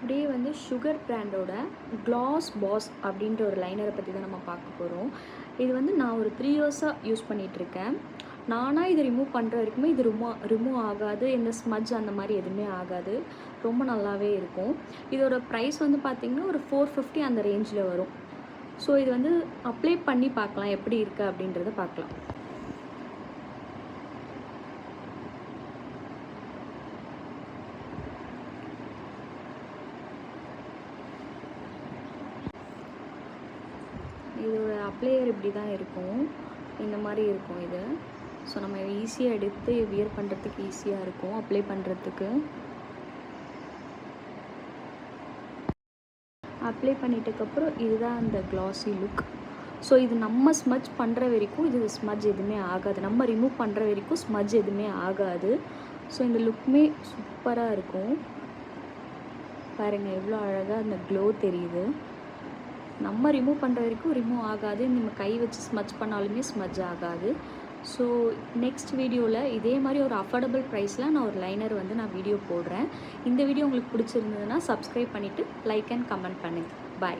Today வந்து sugar பிராண்டோட class pass அப்படின்ற ஒரு லைனரை பற்றி தான் நம்ம பார்க்க போகிறோம். இது வந்து நான் ஒரு 3 இயர்ஸாக யூஸ் பண்ணிகிட்ருக்கேன். நானாக இதை ரிமூவ் பண்ணுற வரைக்குமே இது ரிமூவ் ஆகாது, எந்த ஸ்மஜ் அந்த மாதிரி எதுவுமே ஆகாது, ரொம்ப நல்லாவே இருக்கும். இதோட ப்ரைஸ் வந்து பார்த்திங்கன்னா ஒரு 450 அந்த ரேஞ்சில் வரும். ஸோ இது வந்து அப்ளை பண்ணி பார்க்கலாம் எப்படி இருக்குது அப்படின்றத பார்க்கலாம். இதோட அப்ளையர் இப்படி தான் இருக்கும், இந்த மாதிரி இருக்கும் இது. ஸோ நம்ம ஈஸியாக எடுத்து வியர் பண்ணுறதுக்கு ஈஸியாக இருக்கும், அப்ளை பண்ணுறதுக்கு. அப்ளை பண்ணிட்டதுக்கப்புறம் இதுதான் அந்த க்ளாஸி லுக். ஸோ இது நம்ம ஸ்மஜ் பண்ணுற வரைக்கும் இது ஸ்மஜ் எதுவுமே ஆகாது, நம்ம ரிமூவ் பண்ணுற வரைக்கும் ஸ்மஜ் எதுவுமே ஆகாது. ஸோ இந்த லுக்குமே சூப்பராக இருக்கும். பாருங்கள் எவ்வளோ அழகாக அந்த க்ளோ தெரியுது. நம்ம ரிமூவ் பண்ணுற வரைக்கும் ரிமூவ் ஆகாது, நம்ம கை வச்சு ஸ்மஜ் பண்ணாலுமே ஸ்மஜ் ஆகாது. ஸோ நெக்ஸ்ட் வீடியோவில் இதே மாதிரி ஒரு அஃபோர்டபுள் ப்ரைஸில் நான் ஒரு லைனர் வந்து நான் வீடியோ போடுறேன். இந்த வீடியோ உங்களுக்கு பிடிச்சிருந்ததுன்னா சப்ஸ்கிரைப் பண்ணிவிட்டு லைக் அண்ட் கமெண்ட் பண்ணுங்கள். பாய்.